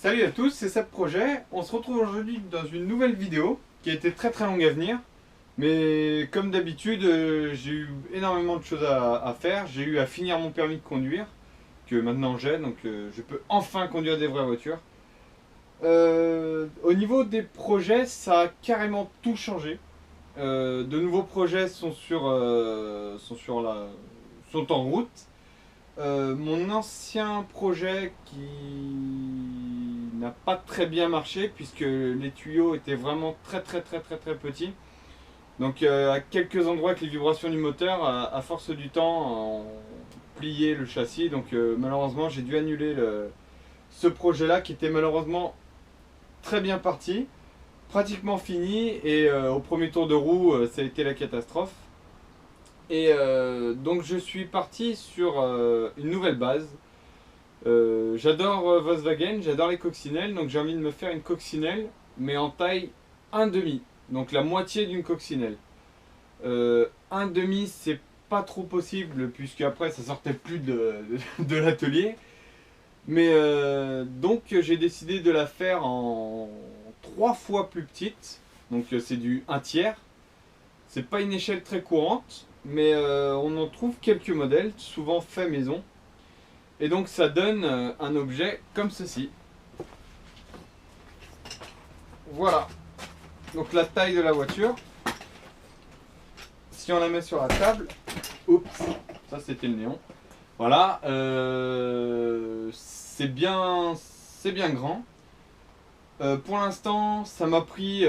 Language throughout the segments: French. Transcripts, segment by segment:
Salut à tous, c'est Seb Projet. On se retrouve aujourd'hui dans une nouvelle vidéo qui a été très longue à venir. Mais comme d'habitude, j'ai eu énormément de choses à faire. J'ai eu à finir mon permis de conduire, que maintenant j'ai, donc je peux enfin conduire des vraies voitures. Au niveau des projets, ça a carrément tout changé. De nouveaux projets sont sont en route. Mon ancien projet qui n'a pas très bien marché puisque les tuyaux étaient vraiment très petits. Donc à quelques endroits avec les vibrations du moteur, à force du temps, ont plié le châssis. Donc malheureusement j'ai dû annuler ce projet-là qui était malheureusement très bien parti, pratiquement fini, et au premier tour de roue ça a été la catastrophe. Et donc je suis parti sur une nouvelle base. J'adore Volkswagen, j'adore les coccinelles, donc j'ai envie de me faire une coccinelle, mais en taille 1,5, donc la moitié d'une coccinelle. 1,5 c'est pas trop possible, puisque après ça sortait plus de l'atelier. Mais donc j'ai décidé de la faire en 3 fois plus petite, donc c'est du 1/3. C'est pas une échelle très courante, mais on en trouve quelques modèles, souvent faits maison. Et donc ça donne un objet comme ceci. Voilà. Donc la taille de la voiture. Si on la met sur la table, oups, ça c'était le néon. Voilà, c'est bien grand. Pour l'instant, ça m'a pris,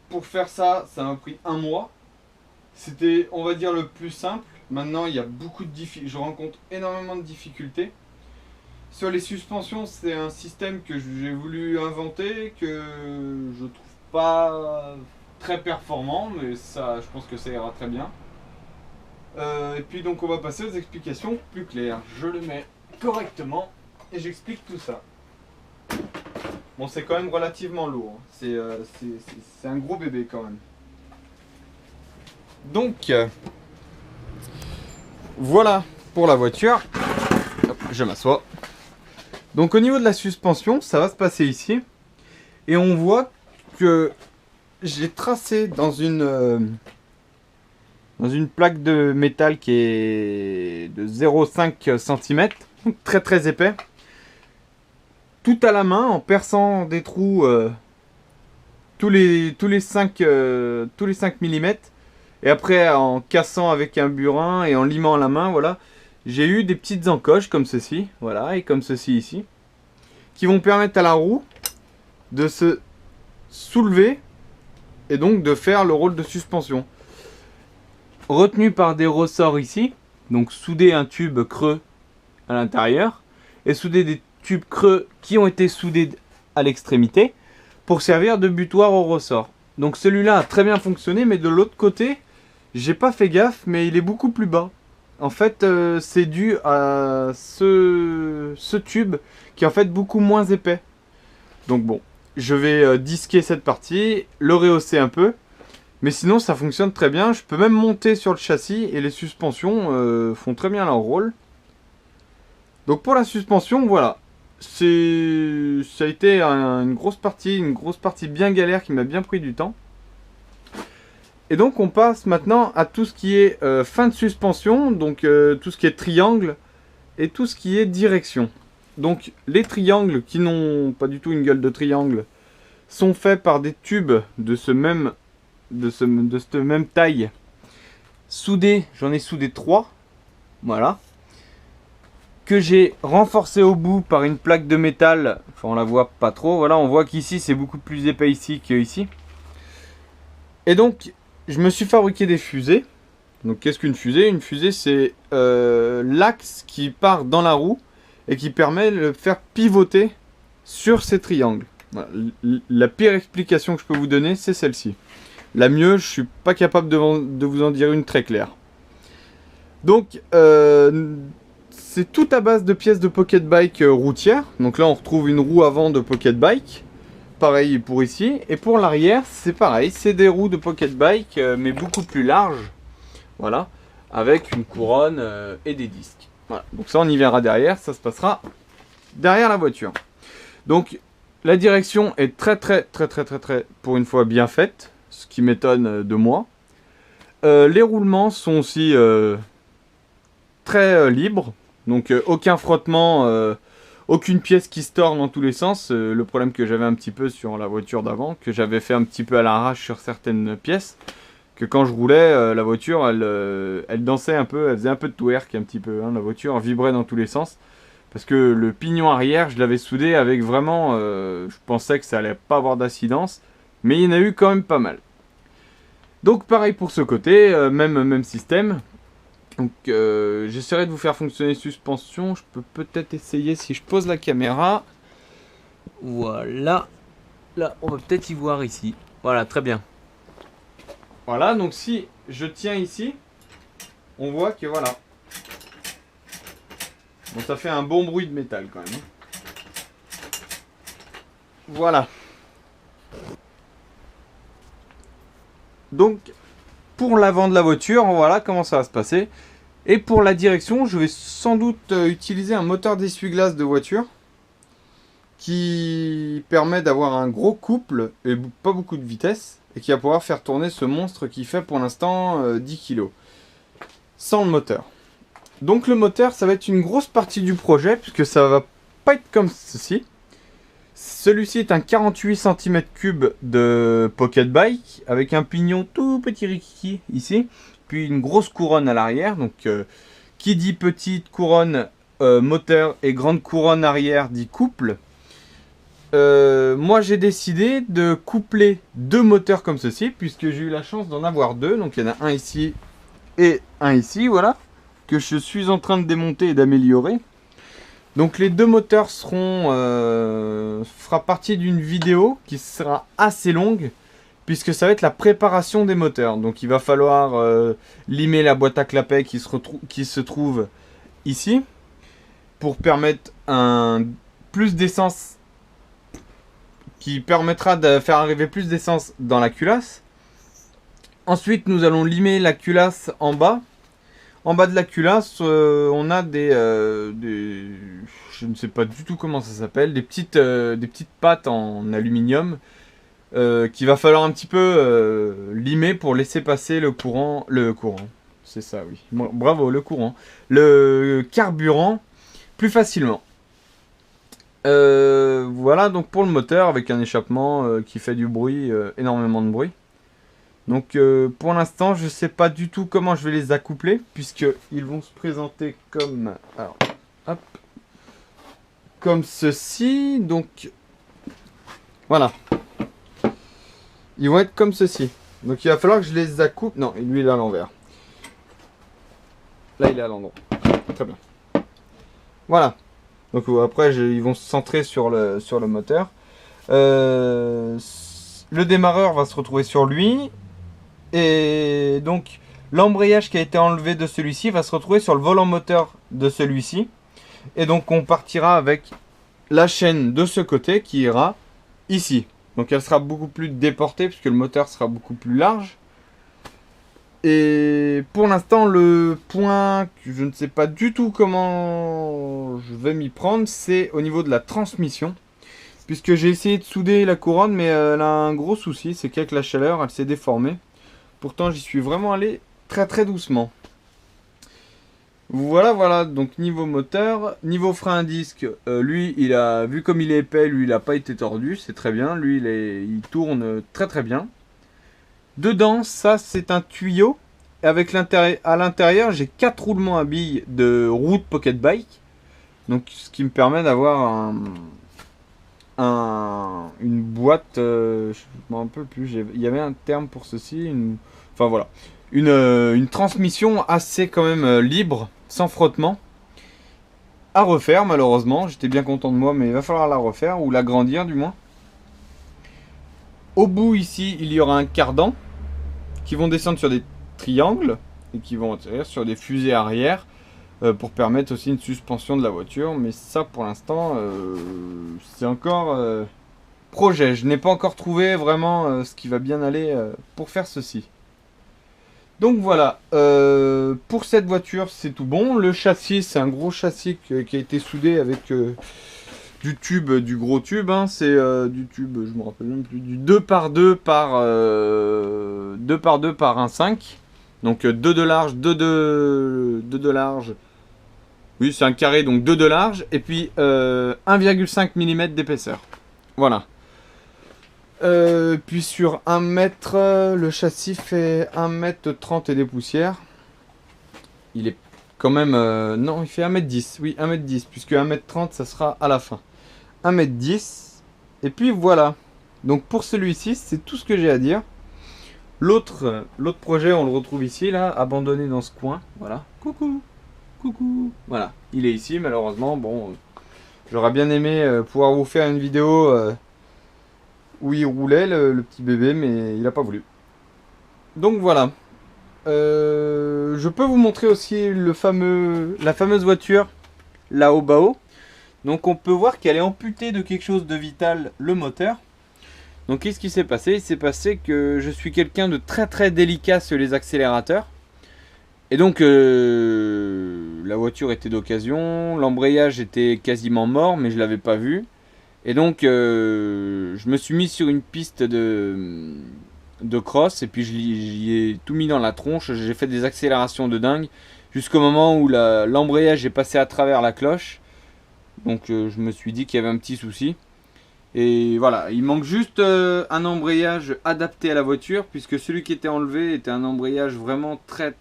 pour faire ça m'a pris 1 mois. C'était, on va dire, le plus simple. Maintenant, il y a beaucoup de difficultés. Je rencontre énormément de difficultés. Sur les suspensions, c'est un système que j'ai voulu inventer, que je trouve pas très performant, mais ça, je pense que ça ira très bien. Et puis donc, on va passer aux explications plus claires. Je le mets correctement et j'explique tout ça. Bon, c'est quand même relativement lourd. C'est un gros bébé quand même. Donc, voilà pour la voiture. Hop, je m'assois. Donc au niveau de la suspension, ça va se passer ici. Et on voit que j'ai tracé dans une plaque de métal qui est de 0,5 cm, très épais. Tout à la main, en perçant des trous tous les 5 mm. Et après, en cassant avec un burin et en limant la main, voilà, j'ai eu des petites encoches comme ceci, voilà, et comme ceci ici, qui vont permettre à la roue de se soulever et donc de faire le rôle de suspension. Retenu par des ressorts ici, donc souder un tube creux à l'intérieur et souder des tubes creux qui ont été soudés à l'extrémité pour servir de butoir au ressort. Donc celui-là a très bien fonctionné, mais de l'autre côté, j'ai pas fait gaffe, mais il est beaucoup plus bas. En fait, c'est dû à ce tube qui est en fait beaucoup moins épais. Donc bon, je vais disquer cette partie, le rehausser un peu. Mais sinon, ça fonctionne très bien. Je peux même monter sur le châssis et les suspensions font très bien leur rôle. Donc pour la suspension, voilà. Ça a été une grosse partie bien galère qui m'a bien pris du temps. Et donc on passe maintenant à tout ce qui est fin de suspension, donc tout ce qui est triangle et tout ce qui est direction. Donc les triangles qui n'ont pas du tout une gueule de triangle sont faits par des tubes de cette même taille. Soudés, j'en ai soudé 3, voilà. Que j'ai renforcé au bout par une plaque de métal, enfin on la voit pas trop, voilà, on voit qu'ici c'est beaucoup plus épais ici qu'ici. Et donc je me suis fabriqué des fusées. Donc qu'est-ce qu'une fusée? Une fusée c'est l'axe qui part dans la roue et qui permet de le faire pivoter sur ces triangles. Voilà. La pire explication que je peux vous donner c'est celle-ci. La mieux, je suis pas capable de vous en dire une très claire. Donc c'est tout à base de pièces de pocket bike routière. Donc là on retrouve une roue avant de pocket bike. Pareil pour ici. Et pour l'arrière c'est pareil. C'est des roues de pocket bike mais beaucoup plus larges. Voilà. Avec une couronne et des disques. Voilà. Donc ça on y verra derrière. Ça se passera derrière la voiture. Donc la direction est très pour une fois bien faite, ce qui m'étonne de moi. Les roulements sont aussi très libres, donc aucun frottement, aucune pièce qui se tord dans tous les sens. Le problème que j'avais un petit peu sur la voiture d'avant, que j'avais fait un petit peu à l'arrache sur certaines pièces, que quand je roulais, la voiture elle dansait un peu, elle faisait un peu de twerk un petit peu, hein, la voiture vibrait dans tous les sens. Parce que le pignon arrière, je l'avais soudé avec vraiment, je pensais que ça allait pas avoir d'incidence, mais il y en a eu quand même pas mal. Donc pareil pour ce côté, même système. Donc j'essaierai de vous faire fonctionner suspension. Je peux peut-être essayer si je pose la caméra. Voilà. Là, on va peut-être y voir ici. Voilà, très bien. Voilà, donc si je tiens ici, on voit que voilà. Bon, ça fait un bon bruit de métal quand même. Voilà. Donc, pour l'avant de la voiture, voilà comment ça va se passer. Et pour la direction, je vais sans doute utiliser un moteur d'essuie-glace de voiture qui permet d'avoir un gros couple et pas beaucoup de vitesse et qui va pouvoir faire tourner ce monstre qui fait pour l'instant 10 kg sans le moteur. Donc le moteur, ça va être une grosse partie du projet puisque ça va pas être comme ceci. Celui-ci est un 48 cm3 de pocket bike avec un pignon tout petit rikiki ici, puis une grosse couronne à l'arrière. Donc qui dit petite couronne moteur et grande couronne arrière dit couple. Moi j'ai décidé de coupler deux moteurs comme ceci puisque j'ai eu la chance d'en avoir deux. Donc il y en a un ici et un ici, voilà, que je suis en train de démonter et d'améliorer. Donc les deux moteurs fera partie d'une vidéo qui sera assez longue puisque ça va être la préparation des moteurs. Donc il va falloir limer la boîte à clapet qui se trouve ici pour permettre un plus d'essence, qui permettra de faire arriver plus d'essence dans la culasse. Ensuite nous allons limer la culasse en bas. En bas de la culasse, on a des je ne sais pas du tout comment ça s'appelle, des petites pattes en aluminium qu'il va falloir un petit peu limer pour laisser passer le courant, c'est ça, oui, bravo, le carburant plus facilement. Voilà donc pour le moteur avec un échappement qui fait du bruit, énormément de bruit. Donc pour l'instant je sais pas du tout comment je vais les accoupler puisque ils vont se présenter comme, alors, hop, comme ceci. Donc voilà, ils vont être comme ceci. Donc il va falloir que je les accouple. Non, lui il est à l'envers. Là il est à l'endroit. Très bien. Voilà. Donc après ils vont se centrer sur le moteur. Le démarreur va se retrouver sur lui. Et donc l'embrayage qui a été enlevé de celui-ci va se retrouver sur le volant moteur de celui-ci. Et donc on partira avec la chaîne de ce côté qui ira ici. Donc elle sera beaucoup plus déportée puisque le moteur sera beaucoup plus large. Et pour l'instant le point que je ne sais pas du tout comment je vais m'y prendre, c'est au niveau de la transmission. Puisque j'ai essayé de souder la couronne mais elle a un gros souci, c'est qu'avec la chaleur elle s'est déformée. Pourtant j'y suis vraiment allé très doucement. Voilà, donc niveau moteur, niveau frein à disque, lui il a, vu comme il est épais, lui il n'a pas été tordu, c'est très bien, lui il tourne très bien. Dedans, ça c'est un tuyau, avec à l'intérieur j'ai 4 roulements à billes de route pocket bike, donc ce qui me permet d'avoir une boîte, je ne me rappelle plus, il y avait un terme pour ceci, enfin voilà, une transmission assez quand même libre, sans frottement, à refaire malheureusement. J'étais bien content de moi mais il va falloir la refaire ou l'agrandir du moins. Au bout ici il y aura un cardan qui vont descendre sur des triangles et qui vont atterrir sur des fusées arrière pour permettre aussi une suspension de la voiture, mais ça pour l'instant c'est encore projet. Je n'ai pas encore trouvé vraiment ce qui va bien aller pour faire ceci. Donc voilà, pour cette voiture c'est tout bon. Le châssis, c'est un gros châssis qui a été soudé avec du tube, du gros tube, hein, c'est du tube, je me rappelle même plus, du 2 par 2 par 2 par 2 par 1,5. Donc 2 de large, 2 de large. Oui, c'est un carré, donc 2 de large. Et puis 1,5 mm d'épaisseur. Voilà. Puis sur 1 mètre, le châssis fait 1,30 m et des poussières. Il est quand même... non, il fait 1,10 m. Oui, 1,10 m, puisque 1,30 m, ça sera à la fin. 1,10 m. Et puis voilà. Donc pour celui-ci, c'est tout ce que j'ai à dire. L'autre projet, on le retrouve ici, là, abandonné dans ce coin. Voilà. Coucou. Coucou. Voilà. Il est ici, malheureusement. Bon, j'aurais bien aimé pouvoir vous faire une vidéo où il roulait, le petit bébé, mais il n'a pas voulu. Donc voilà. Je peux vous montrer aussi la fameuse voiture, la Obao. Donc on peut voir qu'elle est amputée de quelque chose de vital, le moteur. Donc qu'est-ce qui s'est passé? Il s'est passé que je suis quelqu'un de très très délicat sur les accélérateurs. Et donc la voiture était d'occasion, l'embrayage était quasiment mort mais je l'avais pas vu. Et donc je me suis mis sur une piste de cross et puis j'y ai tout mis dans la tronche. J'ai fait des accélérations de dingue jusqu'au moment où l'embrayage est passé à travers la cloche. Donc je me suis dit qu'il y avait un petit souci. Et voilà, il manque juste un embrayage adapté à la voiture, puisque celui qui était enlevé était un embrayage vraiment très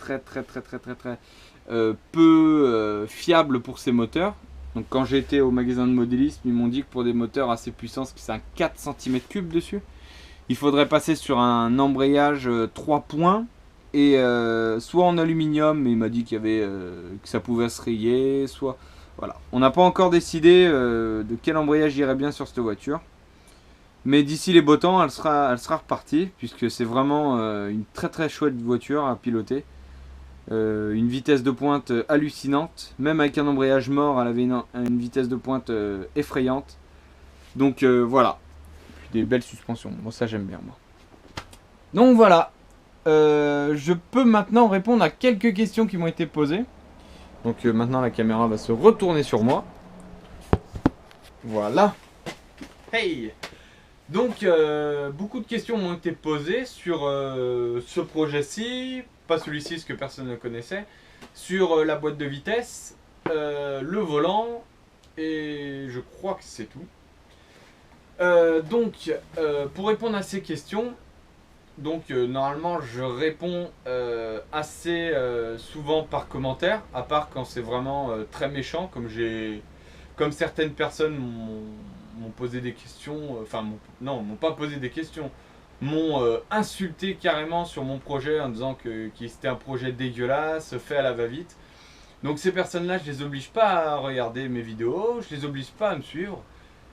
peu fiable pour ses moteurs. Donc quand j'ai été au magasin de modélisme, ils m'ont dit que pour des moteurs assez puissants, c'est un 4 cm3 dessus, il faudrait passer sur un embrayage 3 points, et soit en aluminium, mais il m'a dit qu'il y avait, que ça pouvait se rayer, soit... Voilà, on n'a pas encore décidé de quel embrayage irait bien sur cette voiture. Mais d'ici les beaux temps, elle sera repartie, puisque c'est vraiment une très chouette voiture à piloter. Une vitesse de pointe hallucinante. Même avec un embrayage mort, elle avait une vitesse de pointe effrayante. Donc voilà. Puis des belles suspensions. Moi ça j'aime bien moi. Donc voilà. Je peux maintenant répondre à quelques questions qui m'ont été posées. Donc maintenant la caméra va se retourner sur moi. Voilà. Hey! Donc beaucoup de questions m'ont été posées sur ce projet-ci, pas celui-ci parce que personne ne connaissait, sur la boîte de vitesse, le volant, et je crois que c'est tout. Donc pour répondre à ces questions, donc normalement je réponds assez souvent par commentaire, à part quand c'est vraiment très méchant, comme certaines personnes m'ont posé des questions, enfin non, m'ont pas posé des questions, m'ont insulté carrément sur mon projet en disant que c'était un projet dégueulasse, fait à la va-vite. Donc ces personnes-là, je les oblige pas à regarder mes vidéos, je les oblige pas à me suivre.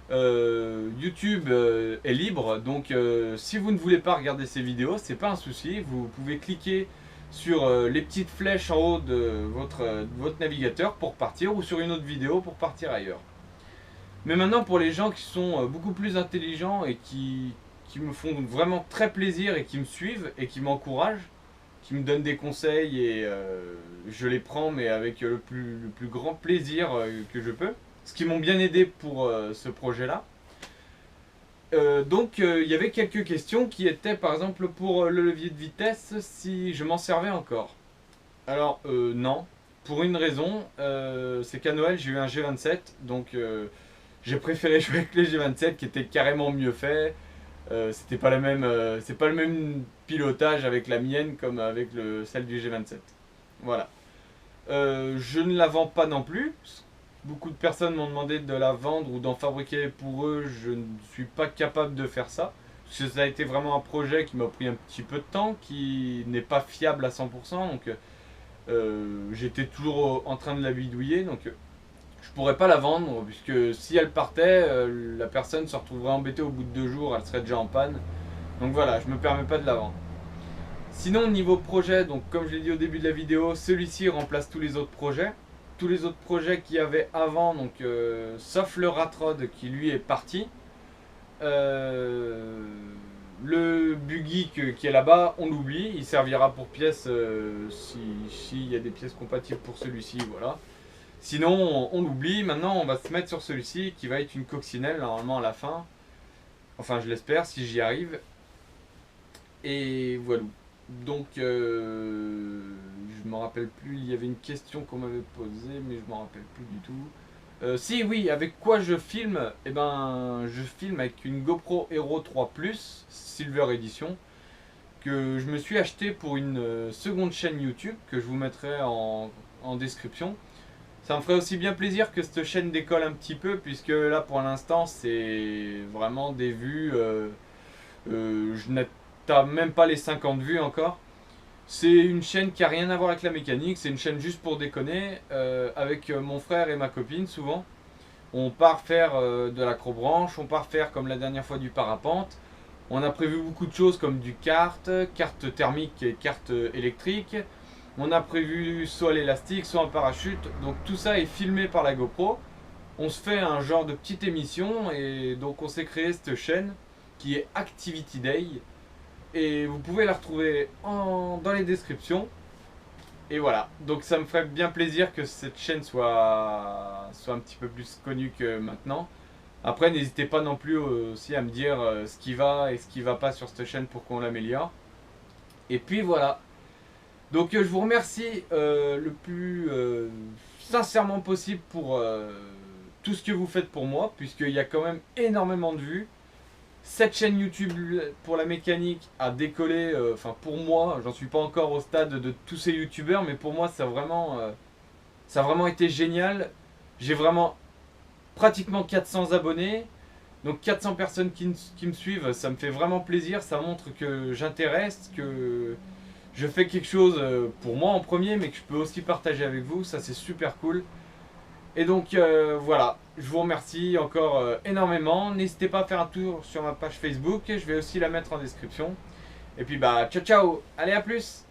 YouTube est libre, donc si vous ne voulez pas regarder ces vidéos, c'est pas un souci, vous pouvez cliquer sur les petites flèches en haut de votre navigateur pour partir, ou sur une autre vidéo pour partir ailleurs. Mais maintenant, pour les gens qui sont beaucoup plus intelligents et qui me font vraiment très plaisir et qui me suivent et qui m'encouragent, qui me donnent des conseils, et je les prends mais avec le plus grand plaisir que je peux, ce qui m'ont bien aidé pour ce projet-là. Donc il y avait quelques questions qui étaient par exemple pour le levier de vitesse, si je m'en servais encore. Alors non, pour une raison, c'est qu'à Noël j'ai eu un G27, donc j'ai préféré jouer avec le G27 qui était carrément mieux fait. C'était pas la même, c'est pas le même pilotage avec la mienne comme avec celle du G27. Voilà. Je ne la vends pas non plus. Beaucoup de personnes m'ont demandé de la vendre ou d'en fabriquer pour eux. Je ne suis pas capable de faire ça. Parce que ça a été vraiment un projet qui m'a pris un petit peu de temps, qui n'est pas fiable à 100%. Donc j'étais toujours en train de la bidouiller. Donc je pourrais pas la vendre, puisque si elle partait, la personne se retrouverait embêtée au bout de 2 jours, elle serait déjà en panne. Donc voilà, je me permets pas de la vendre. Sinon, niveau projet, donc comme je l'ai dit au début de la vidéo, celui-ci remplace tous les autres projets. Tous les autres projets qu'il y avait avant, donc sauf le Ratrod qui lui est parti. Le buggy qui est là-bas, on l'oublie, il servira pour pièces s'il y a des pièces compatibles pour celui-ci, voilà. Sinon, on l'oublie. Maintenant, on va se mettre sur celui-ci qui va être une coccinelle normalement à la fin. Enfin, je l'espère si j'y arrive. Et voilà. Donc, je me rappelle plus. Il y avait une question qu'on m'avait posée, mais je m'en rappelle plus du tout. Si, oui, avec quoi je filme? Eh ben, je filme avec une GoPro Hero 3 Plus Silver Edition que je me suis acheté pour une seconde chaîne YouTube que je vous mettrai en description. Ça me ferait aussi bien plaisir que cette chaîne décolle un petit peu, puisque là pour l'instant c'est vraiment des vues, je n'atteins même pas les 50 vues encore. C'est une chaîne qui a rien à voir avec la mécanique, c'est une chaîne juste pour déconner, avec mon frère et ma copine souvent. On part faire de l'acrobranche, on part faire comme la dernière fois du parapente. On a prévu beaucoup de choses comme du kart, carte thermique et carte électrique. On a prévu soit l'élastique, soit un parachute. Donc tout ça est filmé par la GoPro. On se fait un genre de petite émission et donc on s'est créé cette chaîne qui est Activity Day. Et vous pouvez la retrouver dans les descriptions. Et voilà, donc ça me ferait bien plaisir que cette chaîne soit un petit peu plus connue que maintenant. Après, n'hésitez pas non plus aussi à me dire ce qui va et ce qui va pas sur cette chaîne pour qu'on l'améliore. Et puis voilà. Donc je vous remercie le plus sincèrement possible pour tout ce que vous faites pour moi, puisqu'il y a quand même énormément de vues. Cette chaîne YouTube pour la mécanique a décollé, enfin pour moi, j'en suis pas encore au stade de tous ces youtubeurs, mais pour moi ça a vraiment été génial. J'ai vraiment pratiquement 400 abonnés, donc 400 personnes qui me suivent, ça me fait vraiment plaisir, ça montre que j'intéresse, que je fais quelque chose pour moi en premier, mais que je peux aussi partager avec vous, ça c'est super cool. Et donc voilà, je vous remercie encore énormément. N'hésitez pas à faire un tour sur ma page Facebook, je vais aussi la mettre en description. Et puis bah ciao ciao, allez à plus.